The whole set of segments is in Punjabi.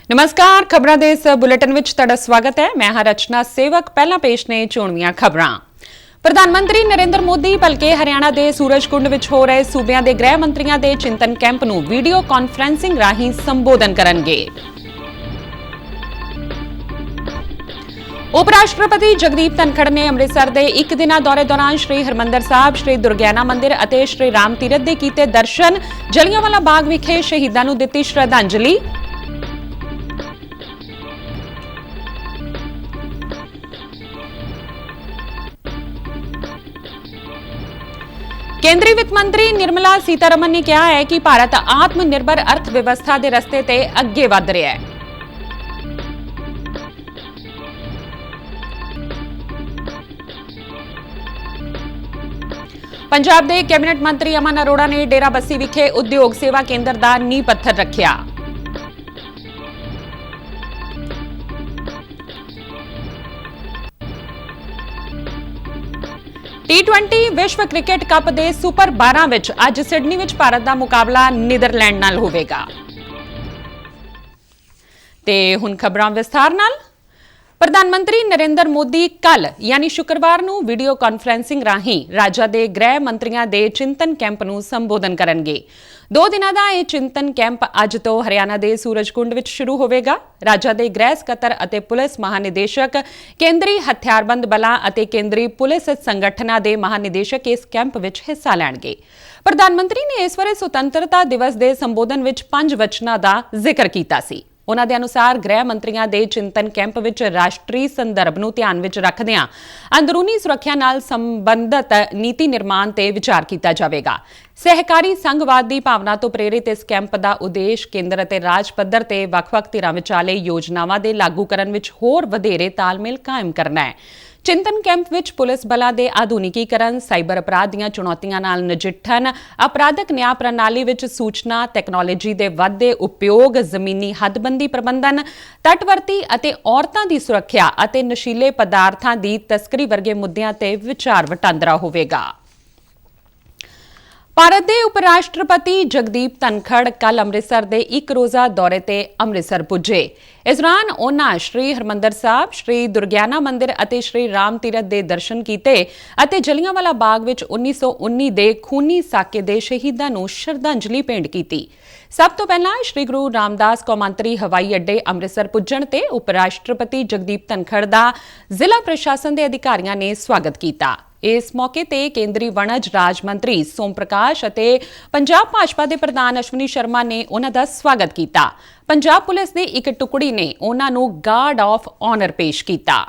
नमस्कार, खबरां दे इस बुलेटिन विच तुहाडा स्वागत है। मैं हां रचना सेवक। पहला पेश ने चोणवीआं खबरां। प्रधानमंत्री नरेंद्र मोदी भलके हरियाणा के सूरजकुंड विच हो रहे सूबियां दे गृह मंत्रियों के चिंतन कैंप नूं वीडियो कॉन्फ्रेंसिंग राहीं संबोधन करनगे। उप राष्ट्रपति जगदीप धनखड़ ने अमृतसर के एक दिना दौरे दौरान श्री हरमंदर साहब, श्री दुर्गियाना मंदिर और श्री राम तीरथ के कीते दर्शन। जलियांवाला बाग विखे शहीदां नूं दित्ती श्रद्धांजलि। केंद्रीय वित्त मंत्री निर्मला सीतारमण ने कहा है कि भारत आत्मनिर्भर अर्थव्यवस्था के रस्ते ते अगे वध रहा है। पंजाब के कैबिनेट मंत्री अमन अरोड़ा ने डेरा बस्सी विखे उद्योग सेवा केंद्र का नींह पत्थर रखिया। T20 विश्व क्रिकेट कप के सुपर 12 विच अज सिडनी विच भारत का मुकाबला नीदरलैंड नाल होवेगा। ते हुण खबरां विस्तार नाल। प्रधानमंत्री नरेंद्र मोदी कल यानी शुक्रवार नूं वीडियो कॉन्फ्रेंसिंग राहीं राज्य के गृह मंत्रियों के चिंतन कैंप नूं संबोधन करनगे। 2 दिनों का यह चिंतन कैंप अज तो हरियाणा के सूरजकुंड विच शुरू होवेगा। राज्य के गृह सकत्तर अते पुलिस महानिदेशक, केंद्रीय हथियारबंद बलां अते केंद्रीय पुलिस संगठनां के महानिदेशक इस कैंप विच हिस्सा लैणगे। प्रधानमंत्री ने इस बारे सुतंत्रता दिवस के संबोधन विच 5 वचनां दा जिक्र कीता सी। उन्हां दे अनुसार गृह मंत्रियों के चिंतन कैंप विच राष्ट्रीय संदर्भ नूं ध्यान विच रखदिआं अंदरूनी सुरक्षा नाल संबंधित नीति निर्माण ते विचार किया जाएगा। सहकारी संघवाद की भावना तो प्रेरित इस कैंप का उद्देश्य केंद्र ते राज पद्धर ते वख-वख धिरां विचाले योजनावां दे लागूकरण विच होर वधेरे तालमेल कायम करना है। चिंतन कैंप विच पुलिस बलां दे आधुनिकीकरण, साइबर अपराध दीआं चुनौतियां नाल नजिठण, अपराधक न्याय प्रणाली विच सूचना तैक्नोलॉजी दे वधदे उपयोग, जमीनी हदबंदी प्रबंधन, तटवर्ती अते औरतां दी सुरक्षा अते नशीले पदार्थां दी तस्करी वर्गे मुद्दिआं ते विचार वटांदरा होवेगा। भारत के उप राष्ट्रपति जगदीप धनखड़ कल अमृतसर के एक रोज़ा दौरे ते अमृतसर पुजे। इस दौरान उन्होंने श्री हरमंदर साहब, श्री दुर्गियाना मंदिर और श्री राम तीरथ के दर्शन किए और जलियांवाला बाग विच 1919 के खूनी साके के शहीदों को श्रद्धांजलि भेंट की। सब तो पहला श्री गुरु रामदास कौमांतरी हवाई अड्डे अमृतसर पुजण ते उप राष्ट्रपति जगदीप धनखड़ का जिला प्रशासन के अधिकारियों ने स्वागत किया। इस मौके ते केंद्रीय वणज राज मंत्री सोम प्रकाश अते पंजाब भाजपा के प्रधान अश्विनी शर्मा ने उन्हां दा स्वागत किया। पंजाब पुलिस की एक टुकड़ी ने उन्हां नूं गार्ड ऑफ ऑनर पेश किया।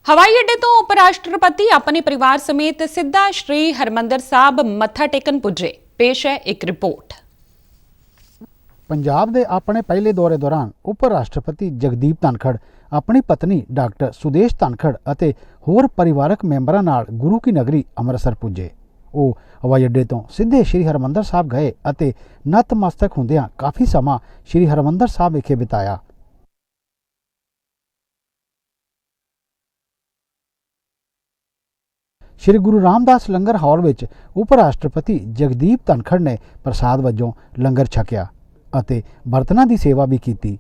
हवाई अड्डे तो उप राष्ट्रपति अपने परिवार समेत सीधा श्री हरमंदर साहब मत्था टेकन पुजे। पेश है एक रिपोर्ट। पंजाब के अपने पहले दौरे दौरान उप राष्ट्रपति जगदीप धनखड़ अपनी पत्नी डॉक्टर सुदेश धनखड़ अते होर परिवारक मैंबरां नाल गुरु की नगरी अमृतसर पुजे। वो हवाई अड्डे तो सीधे श्री हरमंदर साहब गए अते नतमस्तक हुंदियां काफ़ी समा श्री हरमंदर साहब विखे बिताया। श्री गुरु रामदास लंगर हाल विच उप राष्ट्रपति जगदीप धनखड़ ने प्रसाद वजों लंगर छकिया अते बर्तनां दी सेवा भी की।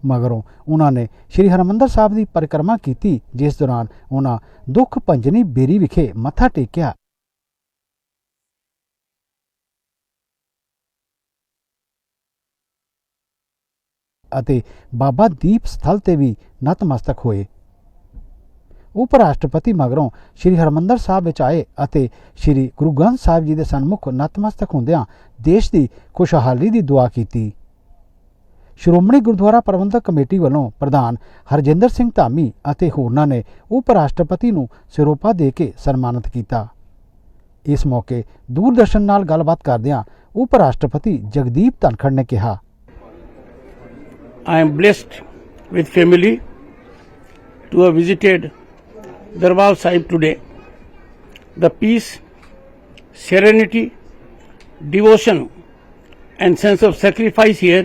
मगरों उन्होंने श्री हरमंदर साहब की परिक्रमा की, जिस दौरान उन्होंने दुख भंजनी बेरी विखे मत्था टेकिया। अते बाबा दीप स्थल ते भी नतमस्तक होए। उप राष्ट्रपति मगरों श्री हरमंदर साहब विच आए अते श्री गुरु ग्रंथ साहिब जी के सन्मुख नतमस्तक हुंदियां देश की खुशहाली की दुआ की। श्रोमणी गुरुद्वारा प्रबंधक कमेटी वालों प्रधान हरजिंदर सिंह धामी अते होरनां ने उप राष्ट्रपति नूं सिरोपा दे के सन्मानित किया। इस मौके दूरदर्शन नाल गलबात करदिआं उप राष्ट्रपति जगदीप धनखड़ ने कहा, I am blessed with family to have visited Darbar Sahib today. The peace, serenity, devotion and sense of sacrifice here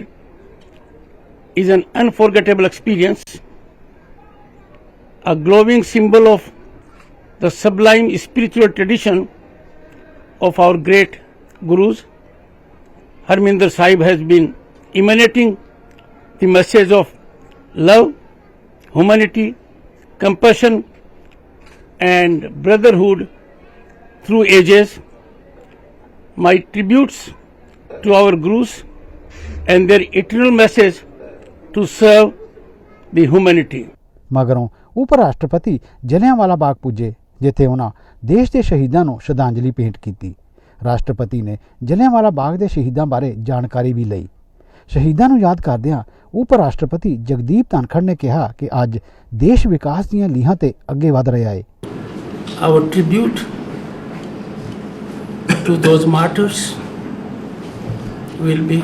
is an unforgettable experience, a glowing symbol of the sublime spiritual tradition of our great gurus. Harminder Sahib has been emanating the message of love, humanity, compassion and brotherhood through ages. My tributes to our gurus and their eternal message to serve the humanity. ਮਗਰੋਂ ਉਪ ਰਾਸ਼ਟਰਪਤੀ ਜਲਿਆਂਵਾਲਾ ਬਾਗ ਪੁੱਜੇ, ਜਿੱਥੇ ਉਹਨਾਂ ਦੇਸ਼ ਦੇ ਸ਼ਹੀਦਾਂ ਨੂੰ ਸ਼ਰਧਾਂਜਲੀ ਭੇਂਟ ਕੀਤੀ। ਰਾਸ਼ਟਰਪਤੀ ਨੇ ਜਲਿਆਂਵਾਲਾ ਬਾਗ ਦੇ ਸ਼ਹੀਦਾਂ ਬਾਰੇ ਜਾਣਕਾਰੀ ਵੀ ਲਈ। ਸ਼ਹੀਦਾਂ ਨੂੰ ਯਾਦ ਕਰਦਿਆਂ ਉਪ ਰਾਸ਼ਟਰਪਤੀ ਜਗਦੀਪ ਧਨਖੜ ਨੇ ਕਿਹਾ ਕਿ ਅੱਜ ਦੇਸ਼ ਵਿਕਾਸ ਦੀਆਂ ਲੀਹਾਂ ਤੇ ਅੱਗੇ ਵਧ ਰਿਹਾ ਹੈ। Our tribute to those martyrs will be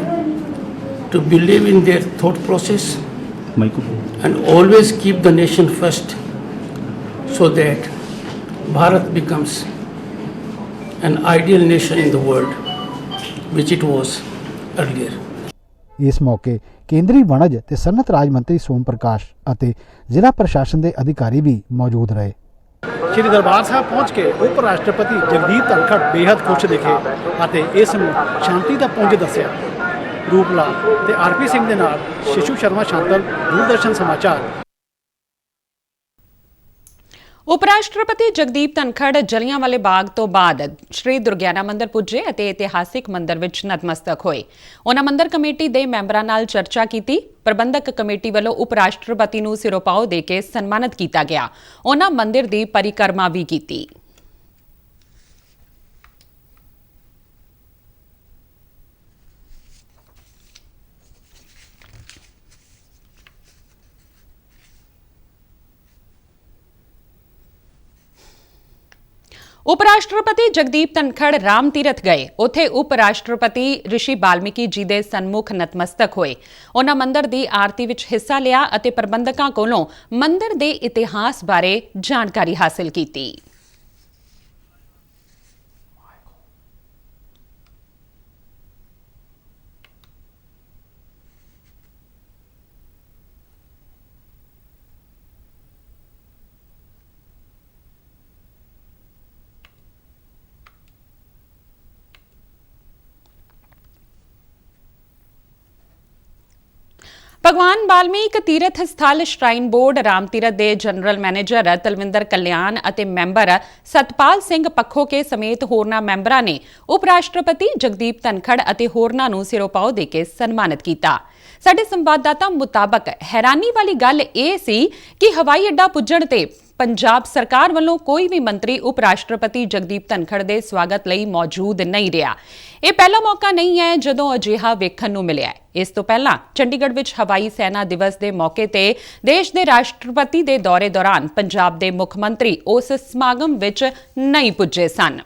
to believe in their thought process and always keep the nation first, so that Bharat becomes an ideal nation in the world, which it was earlier. ਇਸ ਮੌਕੇ ਕੇਂਦਰੀ ਵਣਜ ਤੇ ਸਨਅਤ ਰਾਜ ਮੰਤਰੀ ਸੋਮ ਪ੍ਰਕਾਸ਼ ਅਤੇ ਜ਼ਿਲ੍ਹਾ ਪ੍ਰਸ਼ਾਸਨ ਦੇ ਅਧਿਕਾਰੀ ਵੀ ਮੌਜੂਦ ਰਹੇ। ਸ਼੍ਰੀ ਦਰਬਾਰ ਸਾਹਿਬ ਪਹੁੰਚ ਕੇ ਉਪ ਰਾਸ਼ਟਰਪਤੀ ਜਗਦੀਪ ਧਨਖੜ ਬੇहद ਖੁਸ਼ ਦਿਖੇ ਅਤੇ ਇਸ ਨੂੰ ਸ਼ਾਂਤੀ ਦਾ ਪੁੰਜ ਦੱਸਿਆ। ਰੂਪਲਾਲ ਤੇ ਆਰਪੀ ਸਿੰਘ ਦੇ ਨਾਲ ਸ਼ਿਸ਼ੂ ਸ਼ਰਮਾ ਸ਼ਾਂਤਲ, ਦੂਰਦਰਸ਼ਨ ਸਮਾਚਾਰ। ਉਪ ਰਾਸ਼ਟਰਪਤੀ ਜਗਦੀਪ ਧਨਖੜ ਜਲਿਆਂਵਾਲੇ ਬਾਗ ਤੋਂ ਬਾਅਦ ਸ਼੍ਰੀ ਦੁਰਗਿਆਨਾ ਮੰਦਿਰ ਪੁੱਜੇ ਅਤੇ ਇਤਿਹਾਸਿਕ ਮੰਦਿਰ ਵਿੱਚ ਨਤਮਸਤਕ ਹੋਏ। ਉਹਨਾਂ ਮੰਦਿਰ ਕਮੇਟੀ ਦੇ ਮੈਂਬਰਾਂ ਨਾਲ ਚਰਚਾ ਕੀਤੀ। ਪ੍ਰਬੰਧਕ ਕਮੇਟੀ ਵੱਲੋਂ ਉਪ ਰਾਸ਼ਟਰਪਤੀ ਨੂੰ ਸਿਰੋਪਾਓ ਦੇ ਕੇ ਸਨਮਾਨਿਤ ਕੀਤਾ ਗਿਆ। ਉਹਨਾਂ ਮੰਦਿਰ ਦੀ ਪਰਿਕਰਮਾ ਵੀ ਕੀਤੀ। ਉਪ ਰਾਸ਼ਟਰਪਤੀ ਜਗਦੀਪ ਧਨਖੜ ਰਾਮ ਤੀਰਥ ਗਏ। ਉੱਥੇ ਉਪ ਰਾਸ਼ਟਰਪਤੀ ਰਿਸ਼ੀ ਬਾਲਮੀਕੀ ਜੀ ਦੇ ਸਨਮੁਖ ਨਤਮਸਤਕ ਹੋਏ। ਉਹਨਾਂ ਮੰਦਿਰ ਦੀ ਆਰਤੀ ਵਿੱਚ ਹਿੱਸਾ ਲਿਆ ਅਤੇ ਪ੍ਰਬੰਧਕਾਂ ਕੋਲੋਂ ਮੰਦਿਰ ਦੇ ਇਤਿਹਾਸ ਬਾਰੇ ਜਾਣਕਾਰੀ ਹਾਸਲ ਕੀਤੀ। ਭਗਵਾਨ ਵਾਲਮੀਕ ਤੀਰਥ ਸਥਲ ਸ਼ਰਾਈਨ ਬੋਰਡ ਰਾਮ ਤੀਰਥ ਦੇ ਜਨਰਲ ਮੈਨੇਜਰ ਤਲਵਿੰਦਰ ਕਲਿਆਣ ਅਤੇ ਮੈਂਬਰ ਸਤਪਾਲ ਸਿੰਘ ਪੱਖੋਕੇ ਸਮੇਤ ਹੋਰਨਾਂ ਮੈਂਬਰਾਂ ਨੇ ਉਪ ਰਾਸ਼ਟਰਪਤੀ ਜਗਦੀਪ ਧਨਖੜ ਅਤੇ ਹੋਰਨਾਂ ਨੂੰ ਸਿਰੋਪਾਓ ਦੇ ਕੇ ਸਨਮਾਨਿਤ ਕੀਤਾ। ਸਾਡੇ ਸੰਵਾਦਦਾਤਾ ਮੁਤਾਬਕ ਹੈਰਾਨੀ ਵਾਲੀ ਗੱਲ ਇਹ ਸੀ ਕਿ ਹਵਾਈ ਅੱਡਾ ਪੁੱਜਣ ਤੇ ਪੰਜਾਬ ਸਰਕਾਰ ਵੱਲੋਂ ਕੋਈ ਵੀ ਮੰਤਰੀ ਉਪ ਰਾਸ਼ਟਰਪਤੀ ਜਗਦੀਪ ਧਨਖੜ ਦੇ ਸਵਾਗਤ ਲਈ ਮੌਜੂਦ ਨਹੀਂ ਰਿਹਾ। ਇਹ ਪਹਿਲਾ ਮੌਕਾ ਨਹੀਂ ਹੈ ਜਦੋਂ ਅਜਿਹਾ ਵੇਖਣ ਨੂੰ ਮਿਲਿਆ ਹੈ। ਇਸ ਤੋਂ ਪਹਿਲਾਂ ਚੰਡੀਗੜ੍ਹ ਵਿੱਚ ਹਵਾਈ ਸੈਨਾ ਦਿਵਸ ਦੇ ਮੌਕੇ ਤੇ ਦੇਸ਼ ਦੇ ਰਾਸ਼ਟਰਪਤੀ ਦੇ ਦੌਰੇ ਦੌਰਾਨ ਪੰਜਾਬ ਦੇ ਮੁੱਖ ਮੰਤਰੀ ਉਸ ਸਮਾਗਮ ਵਿੱਚ ਨਹੀਂ ਪੁੱਜੇ ਸਨ।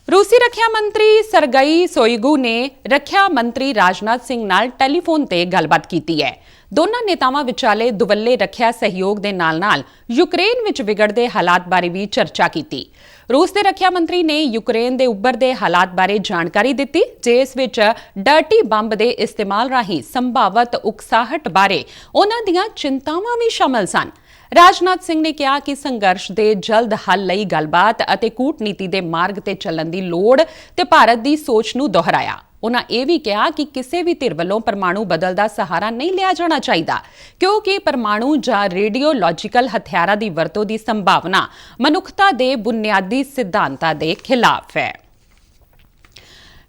ਰੂਸੀ ਰੱਖਿਆ ਮੰਤਰੀ ਸਰਗਈ ਸੋਇਗੂ ਨੇ ਰੱਖਿਆ ਮੰਤਰੀ ਰਾਜਨਾਥ ਸਿੰਘ ਨਾਲ ਟੈਲੀਫੋਨ ਤੇ ਗੱਲਬਾਤ ਕੀਤੀ ਹੈ। ਦੋਨਾਂ ਨੇਤਾਵਾਂ ਵਿਚਾਲੇ ਦੁਵੱਲੇ ਰੱਖਿਆ ਸਹਿਯੋਗ ਦੇ ਨਾਲ-ਨਾਲ ਯੂਕਰੇਨ ਵਿੱਚ ਵਿਗੜਦੇ ਹਾਲਾਤ ਬਾਰੇ ਵੀ ਚਰਚਾ ਕੀਤੀ। ਰੂਸ ਦੇ ਰੱਖਿਆ ਮੰਤਰੀ ਨੇ ਯੂਕਰੇਨ ਦੇ ਉੱਭਰਦੇ ਹਾਲਾਤ ਬਾਰੇ ਜਾਣਕਾਰੀ ਦਿੱਤੀ, ਜਿਸ ਵਿੱਚ ਡਰਟੀ ਬੰਬ ਦੇ ਇਸਤੇਮਾਲ ਰਾਹੀਂ ਸੰਭਾਵਤ ਉਕਸਾਹਟ ਬਾਰੇ ਉਹਨਾਂ ਦੀਆਂ ਚਿੰਤਾਵਾਂ ਵੀ ਸ਼ਾਮਲ ਸਨ। ਰਾਜਨਾਥ ਸਿੰਘ ਨੇ ਕਿਹਾ ਕਿ ਸੰਘਰਸ਼ ਦੇ ਜਲਦ ਹੱਲ ਲਈ ਗੱਲਬਾਤ ਅਤੇ ਕੂਟਨੀਤੀ ਦੇ ਮਾਰਗ ਤੇ ਚੱਲਣ ਦੀ ਲੋੜ ਤੇ ਭਾਰਤ ਦੀ ਸੋਚ ਨੂੰ ਦੁਹਰਾਇਆ। ਉਹਨਾਂ ਇਹ ਵੀ ਕਿਹਾ ਕਿ ਕਿਸੇ ਵੀ ਧਿਰ ਵੱਲੋਂ ਪਰਮਾਣੂ ਬਦਲ ਦਾ ਸਹਾਰਾ ਨਹੀਂ ਲਿਆ ਜਾਣਾ ਚਾਹੀਦਾ, ਕਿਉਂਕਿ ਪਰਮਾਣੂ ਜਾਂ ਰੇਡੀਓਲੋਜੀਕਲ ਹਥਿਆਰਾਂ ਦੀ ਵਰਤੋਂ ਦੀ ਸੰਭਾਵਨਾ ਮਨੁੱਖਤਾ ਦੇ ਬੁਨਿਆਦੀ ਸਿਧਾਂਤਾਂ ਦੇ ਖਿਲਾਫ ਹੈ।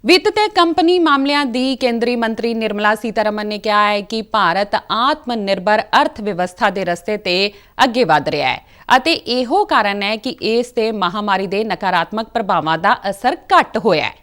ਵਿੱਤ ਤੇ ਕੰਪਨੀ ਮਾਮਲਿਆਂ ਦੀ ਕੇਂਦਰੀ ਮੰਤਰੀ ਨਿਰਮਲਾ ਸੀਤਾਰਮਨ ਨੇ ਕਿਹਾ ਹੈ ਕਿ ਭਾਰਤ ਆਤਮ ਨਿਰਭਰ ਅਰਥ ਵਿਵਸਥਾ ਦੇ ਰਸਤੇ ਤੇ ਅੱਗੇ ਵਧ ਰਿਹਾ ਹੈ ਅਤੇ ਇਹੋ ਕਾਰਨ ਹੈ ਕਿ ਇਸ ਤੇ ਮਹਾਮਾਰੀ ਦੇ ਨਕਾਰਾਤਮਕ ਪ੍ਰਭਾਵਾਂ ਦਾ ਅਸਰ ਘੱਟ ਹੋਇਆ ਹੈ।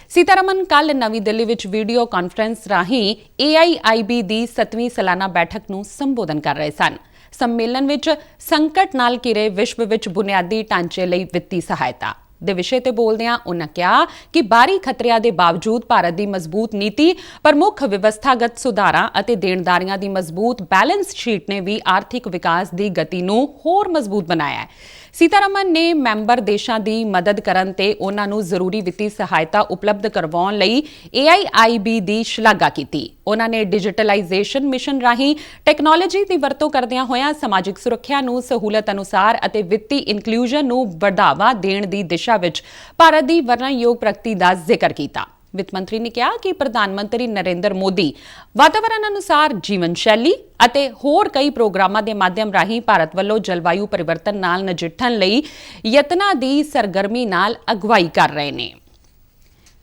ਸੀਤਾਰਮਨ ਕੱਲ੍ਹ ਨਵੀਂ ਦਿੱਲੀ ਵਿੱਚ ਵੀਡੀਓ ਕਾਨਫਰੰਸ ਰਾਹੀਂ AIIB ਦੀ 7ਵੀਂ ਸਾਲਾਨਾ ਬੈਠਕ ਨੂੰ ਸੰਬੋਧਨ ਕਰ ਰਹੇ ਸਨ। ਸੰਮੇਲਨ ਵਿੱਚ ਸੰਕਟ ਨਾਲ ਘਿਰੇ ਵਿਸ਼ਵ ਵਿੱਚ ਬੁਨਿਆਦੀ ਢਾਂਚੇ ਲਈ ਵਿੱਤੀ ਸਹਾਇਤਾ ਦੇ ਵਿਸ਼ੇ ਤੇ ਬੋਲਦਿਆਂ ਉਨ੍ਹਾਂ ਕਿਹਾ ਕਿ ਬਾਹਰੀ ਖਤਰਿਆਂ ਦੇ ਬਾਵਜੂਦ ਭਾਰਤ ਦੀ ਮਜ਼ਬੂਤ ਨੀਤੀ, ਪ੍ਰਮੁੱਖ ਵਿਵਸਥਾਗਤ ਸੁਧਾਰਾਂ ਅਤੇ ਦੇਣਦਾਰੀਆਂ ਦੀ ਮਜ਼ਬੂਤ ਬੈਲੈਂਸ ਸ਼ੀਟ ਨੇ ਵੀ ਆਰਥਿਕ ਵਿਕਾਸ ਦੀ ਗਤੀ ਨੂੰ ਹੋਰ ਮਜ਼ਬੂਤ ਬਣਾਇਆ ਹੈ। ਸੀਤਾਰਮਨ ਨੇ ਮੈਂਬਰ ਦੇਸ਼ਾਂ ਦੀ ਮਦਦ ਕਰਨ ਤੇ ਉਹਨਾਂ ਨੂੰ ਜ਼ਰੂਰੀ ਵਿੱਤੀ ਸਹਾਇਤਾ ਉਪਲਬਧ ਕਰਵਾਉਣ ਲਈ AIIB ਦੀ ਸ਼ਲਾਘਾ ਕੀਤੀ। ਉਹਨਾਂ ਨੇ ਡਿਜੀਟਲਾਈਜੇਸ਼ਨ ਮਿਸ਼ਨ ਰਾਹੀਂ ਟੈਕਨੋਲੋਜੀ ਦੀ ਵਰਤੋਂ ਕਰਦਿਆਂ ਹੋਇਆਂ ਸਮਾਜਿਕ ਸੁਰੱਖਿਆ ਨੂੰ ਸਹੂਲਤ ਅਨੁਸਾਰ ਅਤੇ ਵਿੱਤੀ ਇਨਕਲੂਜਨ ਨੂੰ ਵਧਾਵਾ ਦੇਣ ਦੀ ਦਿਸ਼ਾ ਵਿੱਚ ਭਾਰਤ ਦੀ ਵਰਣਨਯੋਗ ਪ੍ਰਗਤੀ ਦਾ ਜ਼ਿਕਰ ਕੀਤਾ। ਵਿੱਤ ਮੰਤਰੀ ਨੇ ਕਿਹਾ ਕਿ ਪ੍ਰਧਾਨ ਮੰਤਰੀ ਨਰਿੰਦਰ ਮੋਦੀ ਵਾਤਾਵਰਣ ਅਨੁਸਾਰ ਜੀਵਨ ਸ਼ੈਲੀ ਅਤੇ ਹੋਰ ਕਈ ਪ੍ਰੋਗਰਾਮਾਂ ਦੇ ਮਾਧਿਅਮ ਰਾਹੀਂ ਭਾਰਤ ਵੱਲੋਂ ਜਲਵਾਯੂ ਪਰਿਵਰਤਨ ਨਾਲ ਨਜਿੱਠਣ ਲਈ ਯਤਨਾਂ ਦੀ ਸਰਗਰਮੀ ਨਾਲ ਅਗਵਾਈ ਕਰ ਰਹੇ ਨੇ।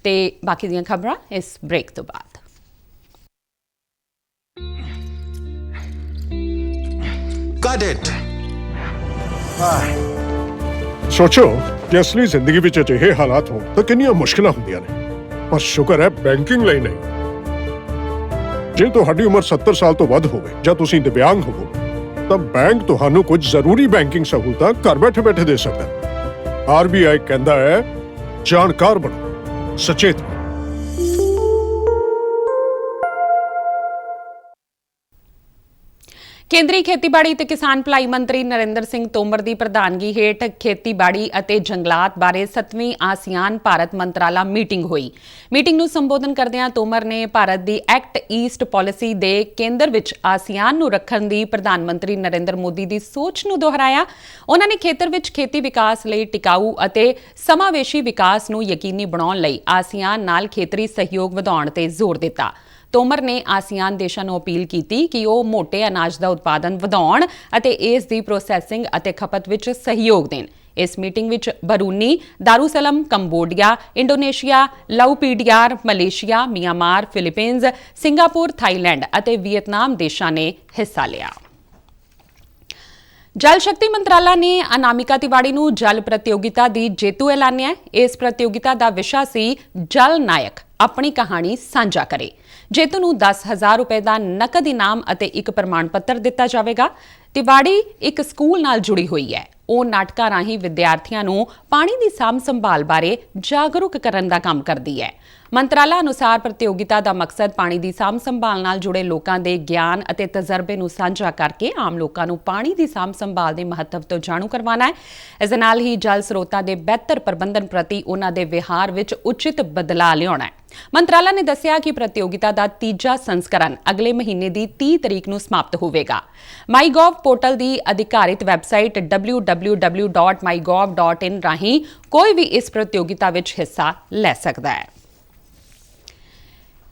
ਤੇ ਬਾਕੀ ਦੀਆਂ ਖਬਰਾਂ ਇਸ ਬ੍ਰੇਕ ਤੋਂ ਬਾਅਦ। Got it. ਸੋਚੋ ਕਿ ਅਸਲੀ ਜ਼ਿੰਦਗੀ ਵਿੱਚ ਅਜਿਹੇ ਹਾਲਾਤ ਹੋਣ ਤਾਂ ਕਿੰਨੀਆਂ ਮੁਸ਼ਕਲਾਂ ਹੁੰਦੀਆਂ ਨੇ, ਪਰ ਸ਼ੁਕਰ ਹੈ ਬੈਂਕਿੰਗ ਲਈ ਨਹੀਂ। ਜੇ ਤੁਹਾਡੀ ਉਮਰ 70 ਸਾਲ ਤੋਂ ਵੱਧ ਹੋਵੇ ਜਾਂ ਤੁਸੀਂ ਦਿਵਿਆਂਗ ਹੋਵੋ ਤਾਂ ਬੈਂਕ ਤੁਹਾਨੂੰ ਕੁਝ ਜ਼ਰੂਰੀ ਬੈਂਕਿੰਗ ਸਹੂਲਤਾਂ ਘਰ ਬੈਠੇ ਦੇ ਸਕਦਾ ਹੈ। RBI ਕਹਿੰਦਾ ਹੈ, ਜਾਣਕਾਰ ਬਣੋ, ਸਚੇਤ ਰਹੋ। ਕੇਂਦਰੀ ਖੇਤੀਬਾੜੀ ਤੇ ਕਿਸਾਨ ਭਲਾਈ ਮੰਤਰੀ ਨਰਿੰਦਰ ਸਿੰਘ ਤੋਮਰ ਦੀ ਪ੍ਰਧਾਨਗੀ ਹੇਠ ਖੇਤੀਬਾੜੀ ਅਤੇ ਜੰਗਲਾਤ ਬਾਰੇ 7ਵੀਂ ਆਸੀਆਨ ਭਾਰਤ ਮੰਤਰਾਲਾ ਮੀਟਿੰਗ ਹੋਈ। ਮੀਟਿੰਗ ਨੂੰ ਸੰਬੋਧਨ ਕਰਦਿਆਂ ਤੋਮਰ ਨੇ ਭਾਰਤ ਦੀ ਐਕਟ ਈਸਟ ਪਾਲਿਸੀ ਦੇ ਕੇਂਦਰ ਵਿੱਚ ਆਸੀਆਨ ਨੂੰ ਰੱਖਣ ਦੀ ਪ੍ਰਧਾਨ ਮੰਤਰੀ ਨਰਿੰਦਰ ਮੋਦੀ ਦੀ ਸੋਚ ਨੂੰ ਦੁਹਰਾਇਆ। ਉਹਨਾਂ ਨੇ ਖੇਤਰ ਵਿੱਚ ਖੇਤੀ ਵਿਕਾਸ ਲਈ ਟਿਕਾਊ ਅਤੇ ਸਮਾਵੇਸ਼ੀ ਵਿਕਾਸ ਨੂੰ ਯਕੀਨੀ ਬਣਾਉਣ ਲਈ ਆਸੀਆਨ ਨਾਲ ਖੇਤਰੀ ਸਹਿਯੋਗ ਵਧਾਉਣ ਤੇ ਜ਼ੋਰ ਦਿੱਤਾ। ਤੋਮਰ ਨੇ ਆਸੀਆਨ ਦੇਸ਼ਾਂ ਨੂੰ ਅਪੀਲ ਕੀਤੀ ਕਿ ਉਹ ਮੋਟੇ ਅਨਾਜ ਦਾ ਉਤਪਾਦਨ ਵਧਾਉਣ ਅਤੇ ਇਸ ਦੀ ਪ੍ਰੋਸੈਸਿੰਗ ਅਤੇ ਖਪਤ ਵਿੱਚ ਸਹਿਯੋਗ ਦੇਣ। ਇਸ ਮੀਟਿੰਗ ਵਿੱਚ Brunei, Darussalam, Cambodia, Indonesia, Lao PDR, Malaysia, Myanmar, Philippines, Singapore, Thailand ਅਤੇ ਵੀਅਤਨਾਮ ਦੇਸ਼ਾਂ ਨੇ ਹਿੱਸਾ ਲਿਆ। ਜਲ ਸ਼ਕਤੀ ਮੰਤਰਾਲਾ ਨੇ ਅਨਾਮਿਕਾ ਤਿਵਾੜੀ ਨੂੰ ਜਲ ਪ੍ਰਤੀਯੋਗਿਤਾ ਦੀ ਜੇਤੂ ਐਲਾਨਿਆ। ਇਸ ਪ੍ਰਤੀਯੋਗਿਤਾ ਦਾ ਵਿਸ਼ਾ ਸੀ ਜਲ ਨਾਇਕ ਆਪਣੀ ਕਹਾਣੀ ਸਾਂਝਾ ਕਰੇ। ਜੇਤੂ ਨੂੰ 10,000 ਰੁਪਏ ਦਾ ਨਕਦ ਇਨਾਮ ਅਤੇ ਇੱਕ ਪ੍ਰਮਾਣ ਪੱਤਰ ਦਿੱਤਾ ਜਾਵੇਗਾ। ਤਿਵਾੜੀ ਇੱਕ ਸਕੂਲ ਨਾਲ ਜੁੜੀ ਹੋਈ ਹੈ। ਉਹ ਨਾਟਕਾਂ ਰਾਹੀਂ ਵਿਦਿਆਰਥੀਆਂ ਨੂੰ ਪਾਣੀ ਦੀ ਸਾਂਭ ਸੰਭਾਲ ਬਾਰੇ ਜਾਗਰੂਕ ਕਰਨ ਦਾ ਕੰਮ ਕਰਦੀ ਹੈ। ਮੰਤਰਾਲਾ ਅਨੁਸਾਰ ਪ੍ਰਤੀਯੋਗਿਤਾ ਦਾ ਮਕਸਦ ਪਾਣੀ ਦੀ ਸਾਂਭ ਸੰਭਾਲ ਨਾਲ ਜੁੜੇ ਲੋਕਾਂ ਦੇ ਗਿਆਨ ਅਤੇ ਤਜਰਬੇ ਨੂੰ ਸਾਂਝਾ ਕਰਕੇ ਆਮ ਲੋਕਾਂ ਨੂੰ ਪਾਣੀ ਦੀ ਸਾਂਭ ਸੰਭਾਲ ਦੇ ਮਹੱਤਵ ਤੋਂ ਜਾਣੂ ਕਰਵਾਉਣਾ ਹੈ। ਇਸ ਦੇ ਨਾਲ ਹੀ ਜਲ ਸਰੋਤਾਂ ਦੇ ਬਿਹਤਰ ਪ੍ਰਬੰਧਨ ਪ੍ਰਤੀ ਉਹਨਾਂ ਦੇ ਵਿਹਾਰ ਵਿੱਚ ਉਚਿਤ ਬਦਲਾਅ ਲਿਆਉਣਾ ਹੈ। ਮੰਤਰਾਲਾ ਨੇ ਦੱਸਿਆ ਕਿ ਪ੍ਰਤੀਯੋਗਿਤਾ ਦਾ ਤੀਜਾ ਸੰਸਕਰਨ ਅਗਲੇ ਮਹੀਨੇ ਦੀ 30 ਤਰੀਕ ਨੂੰ ਸਮਾਪਤ ਹੋਵੇਗਾ। ਮਾਈਗੋਵ ਪੋਰਟਲ ਦੀ ਅਧਿਕਾਰਿਤ ਵੈਬਸਾਈਟ www.mygov.in ਰਾਹੀਂ ਕੋਈ ਵੀ ਇਸ ਪ੍ਰਤੀਯੋਗਿਤਾ ਵਿੱਚ ਹਿੱਸਾ ਲੈ ਸਕਦਾ ਹੈ।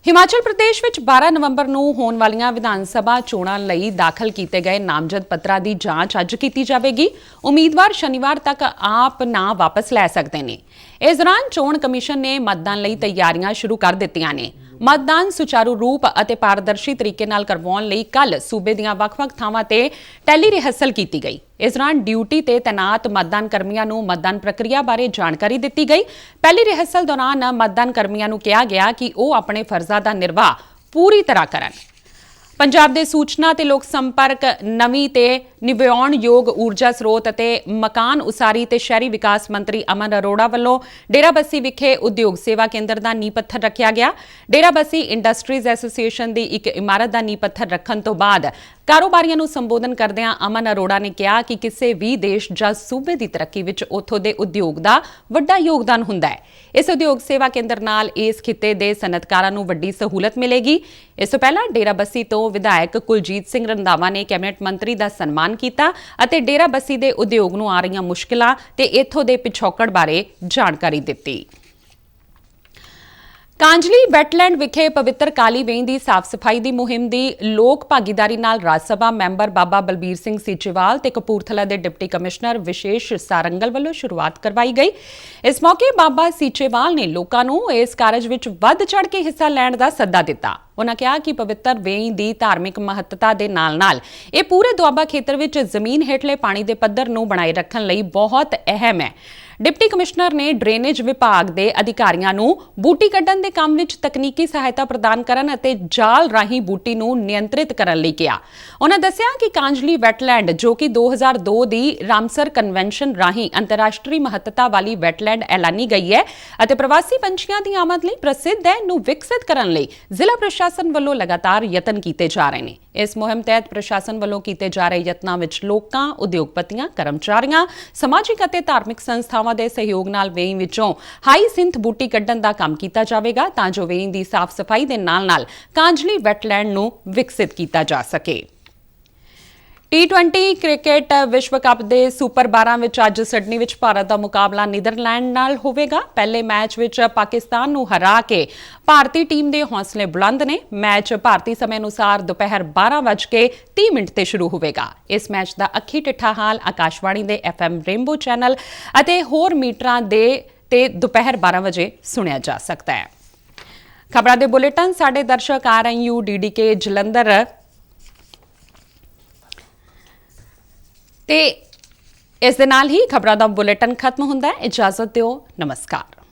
ਹਿਮਾਚਲ ਪ੍ਰਦੇਸ਼ ਵਿੱਚ 12 ਨਵੰਬਰ ਨੂੰ ਹੋਣ ਵਾਲੀਆਂ ਵਿਧਾਨ ਸਭਾ ਚੋਣਾਂ ਲਈ ਦਾਖਲ ਕੀਤੇ ਗਏ ਨਾਮਜ਼ਦ ਪੱਤਰਾਂ ਦੀ ਜਾਂਚ ਅੱਜ ਕੀਤੀ ਜਾਵੇਗੀ। ਉਮੀਦਵਾਰ ਸ਼ਨੀਵਾਰ ਤੱਕ ਆਪ ਨਾਂ ਵਾਪਸ ਲੈ ਸਕਦੇ ਨੇ। ਇਸ ਦੌਰਾਨ ਚੋਣ ਕਮਿਸ਼ਨ ਨੇ ਮਤਦਾਨ ਲਈ ਤਿਆਰੀਆਂ ਸ਼ੁਰੂ ਕਰ ਦਿੱਤੀਆਂ ਨੇ। ਮਤਦਾਨ ਸੁਚਾਰੂ ਰੂਪ ਅਤੇ ਪਾਰਦਰਸ਼ੀ ਤਰੀਕੇ ਨਾਲ ਕਰਵਾਉਣ ਲਈ ਕੱਲ੍ਹ ਸੂਬੇ ਦੀਆਂ ਵੱਖ-ਵੱਖ ਥਾਵਾਂ ਤੇ ਟੈਲੀ ਰਿਹਰਸਲ ਕੀਤੀ ਗਈ। ਇਸ ਦੌਰਾਨ ਡਿਊਟੀ ਤੇ ਤੈਨਾਤ ਮਤਦਾਨ ਕਰਮੀਆਂ ਨੂੰ ਮਤਦਾਨ ਪ੍ਰਕਿਰਿਆ ਬਾਰੇ ਜਾਣਕਾਰੀ ਦਿੱਤੀ ਗਈ। ਪਹਿਲੀ ਰਿਹਰਸਲ ਦੌਰਾਨ ਮਤਦਾਨ ਕਰਮੀਆਂ ਨੂੰ ਕਿਹਾ ਗਿਆ ਕਿ ਉਹ ਆਪਣੇ ਫਰਜ਼ਾਂ ਦਾ ਨਿਰਵਾਹ ਪੂਰੀ ਤਰ੍ਹਾਂ ਕਰਨ। ਪੰਜਾਬ ਦੇ ਸੂਚਨਾ ਤੇ ਲੋਕ ਸੰਪਰਕ, ਨਵੀਂ ਤੇ ਨਿਵਾਉਣਯੋਗ ਊਰਜਾ ਸਰੋਤ ਅਤੇ ਮਕਾਨ ਉਸਾਰੀ ਤੇ ਸ਼ਹਿਰੀ ਵਿਕਾਸ ਮੰਤਰੀ ਅਮਨ ਅਰੋੜਾ ਵੱਲੋਂ ਡੇਰਾਬੱਸੀ ਵਿਖੇ ਉਦਯੋਗ ਸੇਵਾ ਕੇਂਦਰ ਦਾ ਨੀਂਹ ਪੱਥਰ ਰੱਖਿਆ ਗਿਆ। ਡੇਰਾਬੱਸੀ ਇੰਡਸਟਰੀਜ਼ ਐਸੋਸੀਏਸ਼ਨ ਦੀ ਇੱਕ ਇਮਾਰਤ ਦਾ ਨੀਂਹ ਪੱਥਰ ਰੱਖਣ ਤੋਂ ਬਾਅਦ ਕਾਰੋਬਾਰੀਆਂ ਨੂੰ ਸੰਬੋਧਨ ਕਰਦਿਆਂ ਅਮਨ ਅਰੋੜਾ ਨੇ ਕਿਹਾ ਕਿ ਕਿਸੇ ਵੀ ਦੇਸ਼ ਜਾਂ ਸੂਬੇ ਦੀ ਤਰੱਕੀ ਵਿੱਚ ਉੱਥੋਂ ਦੇ ਉਦਯੋਗ ਦਾ ਵੱਡਾ ਯੋਗਦਾਨ ਹੁੰਦਾ ਹੈ। ਇਸ ਉਦਯੋਗ ਸੇਵਾ ਕੇਂਦਰ ਨਾਲ ਇਸ ਖਿੱਤੇ ਦੇ ਸਨਅਤਕਾਰਾਂ ਨੂੰ ਵੱਡੀ ਸਹੂਲਤ ਮਿਲੇਗੀ। ਇਸ ਤੋਂ ਪਹਿਲਾਂ ਡੇਰਾਬੱਸੀ ਤੋਂ ਵਿਧਾਇਕ ਕੁਲਜੀਤ ਸਿੰਘ ਰੰਧਾਵਾ ਨੇ ਕੈਬਨਿਟ ਮੰਤਰੀ ਦਾ ਸਨਮਾਨ ਕੀਤਾ ਅਤੇ ਡੇਰਾਬੱਸੀ ਦੇ ਉਦਯੋਗ ਨੂੰ ਆ ਰਹੀਆਂ ਮੁਸ਼ਕਿਲਾਂ ਤੇ ਇੱਥੋਂ ਦੇ ਪਿਛੋਕੜ ਬਾਰੇ ਜਾਣਕਾਰੀ ਦਿੱਤੀ। ਕਾਂਜਲੀ ਵੈਟਲੈਂਡ ਵਿਖੇ ਪਵਿੱਤਰ ਕਾਲੀ ਵੇਈਂ ਦੀ ਸਾਫ਼ ਸਫਾਈ ਦੀ ਮੁਹਿੰਮ ਦੀ ਲੋਕ ਭਾਗੀਦਾਰੀ ਨਾਲ ਰਾਜ ਸਭਾ ਮੈਂਬਰ ਬਾਬਾ ਬਲਬੀਰ ਸਿੰਘ ਸੀਚੇਵਾਲ ਤੇ ਕਪੂਰਥਲਾ ਦੇ ਡਿਪਟੀ ਕਮਿਸ਼ਨਰ ਵਿਸ਼ੇਸ਼ ਸਾਰੰਗਲ ਵੱਲੋਂ ਸ਼ੁਰੂਆਤ ਕਰਵਾਈ ਗਈ। ਇਸ ਮੌਕੇ ਬਾਬਾ ਸੀਚੇਵਾਲ ਨੇ ਲੋਕਾਂ ਨੂੰ ਇਸ ਕਾਰਜ ਵਿੱਚ ਵੱਧ ਚੜ੍ਹ ਕੇ ਹਿੱਸਾ ਲੈਣ ਦਾ ਸੱਦਾ ਦਿੱਤਾ। ਉਨ੍ਹਾਂ ਕਿਹਾ ਕਿ ਪਵਿੱਤਰ ਵੇਈਂ ਦੀ ਧਾਰਮਿਕ ਮਹੱਤਤਾ ਦੇ ਨਾਲ-ਨਾਲ ਇਹ ਪੂਰੇ ਦੁਆਬਾ ਖੇਤਰ ਵਿੱਚ ਜ਼ਮੀਨ ਹੇਠਲੇ ਪਾਣੀ ਦੇ ਪੱਧਰ ਨੂੰ ਬਣਾਏ ਰੱਖਣ ਲਈ ਬਹੁਤ ਅਹਿਮ ਹੈ। ਡਿਪਟੀ ਕਮਿਸ਼ਨਰ ਨੇ ਡਰੇਨੇਜ ਵਿਭਾਗ ਦੇ ਅਧਿਕਾਰੀਆਂ ਨੂੰ ਬੂਟੀ ਕੱਢਣ ਦੇ ਕੰਮ ਵਿੱਚ ਤਕਨੀਕੀ ਸਹਾਇਤਾ ਪ੍ਰਦਾਨ ਕਰਨ ਅਤੇ ਜਾਲ ਰਾਹੀਂ ਬੂਟੀ ਨੂੰ ਨਿਯੰਤਰਿਤ ਕਰਨ ਲਈ ਕਿਹਾ। ਉਨ੍ਹਾਂ ਦੱਸਿਆ ਕਿ ਕਾਂਜਲੀ ਵੈਟਲੈਂਡ ਜੋ ਕਿ 2002 ਦੀ ਰਾਮਸਰ ਕਨਵੈਨਸ਼ਨ ਰਾਹੀਂ ਅੰਤਰਰਾਸ਼ਟਰੀ ਮਹੱਤਤਾ ਵਾਲੀ ਵੈਟਲੈਂਡ ਐਲਾਨੀ ਗਈ ਹੈ ਅਤੇ ਪ੍ਰਵਾਸੀ ਪੰਛੀਆਂ ਦੀ ਆਮਦ ਲਈ ਪ੍ਰਸਿੱਧ ਹੈ, ਨੂੰ ਵਿਕਸਿਤ ਕਰਨ ਲਈ ਜ਼ਿਲ੍ਹਾ ਪ੍ਰਸ਼ਾਸਨ ਪ੍ਰਸ਼ਾਸਨ ਵੱਲੋਂ ਲਗਾਤਾਰ ਯਤਨ ਕੀਤੇ ਜਾ ਰਹੇ ਨੇ। ਇਸ ਮੁਹਿੰਮ ਤਹਿਤ ਪ੍ਰਸ਼ਾਸਨ ਵੱਲੋਂ ਕੀਤੇ ਜਾ ਰਹੇ ਯਤਨਾਂ ਵਿੱਚ ਲੋਕਾਂ, ਉਦਯੋਗਪਤੀਆਂ, ਕਰਮਚਾਰੀਆਂ, ਸਮਾਜਿਕ ਅਤੇ ਧਾਰਮਿਕ ਸੰਸਥਾਵਾਂ ਦੇ ਸਹਿਯੋਗ ਨਾਲ ਵੇਈਂ ਵਿੱਚੋਂ ਹਾਈਸਿੰਥ ਬੂਟੀ ਕੱਢਣ ਦਾ ਕੰਮ ਕੀਤਾ ਜਾਵੇਗਾ ਤਾਂ ਜੋ ਵੇਈਂ ਦੀ ਸਾਫ਼ ਸਫਾਈ ਦੇ ਨਾਲ-ਨਾਲ ਕਾਂਜਲੀ ਵੈਟਲੈਂਡ ਨੂੰ ਵਿਕਸਿਤ ਕੀਤਾ ਜਾ ਸਕੇ। T20 ਕ੍ਰਿਕਟ ਵਿਸ਼ਵ ਕੱਪ ਦੇ ਸੁਪਰ 12 ਵਿੱਚ ਅੱਜ ਸਿਡਨੀ ਵਿੱਚ ਭਾਰਤ ਦਾ ਮੁਕਾਬਲਾ ਨੀਦਰਲੈਂਡ ਨਾਲ ਹੋਵੇਗਾ। ਪਹਿਲੇ ਮੈਚ ਵਿੱਚ ਪਾਕਿਸਤਾਨ ਨੂੰ ਹਰਾ ਕੇ ਭਾਰਤੀ ਟੀਮ ਦੇ ਹੌਸਲੇ ਬੁਲੰਦ ਨੇ। ਮੈਚ ਭਾਰਤੀ ਸਮੇਂ ਅਨੁਸਾਰ ਦੁਪਹਿਰ 12:30 ਤੇ ਸ਼ੁਰੂ ਹੋਵੇਗਾ। ਇਸ ਮੈਚ ਦਾ ਅੱਖੀ ਟਿੱਠਾ ਹਾਲ ਆਕਾਸ਼ਵਾਣੀ ਦੇ FM ਰੇਨਬੋ ਚੈਨਲ ਅਤੇ ਹੋਰ ਮੀਟਰਾਂ ਤੇ ਦੁਪਹਿਰ 12 ਵਜੇ ਸੁਣਿਆ ਜਾ ਸਕਦਾ ਹੈ। ਖਬਰਾਂ ਦੇ ਬੁਲੇਟਿਨ ਸਾਡੇ ਦਰਸ਼ਕ RNU DDK ਜਲੰਧਰ ਤੇ ਇਸ ਦੇ ਨਾਲ ਹੀ ਖਬਰਾਂ ਦਾ ਬੁਲੇਟਿਨ ਖਤਮ ਹੁੰਦਾ ਹੈ। ਇਜਾਜ਼ਤ ਦਿਓ, ਨਮਸਕਾਰ।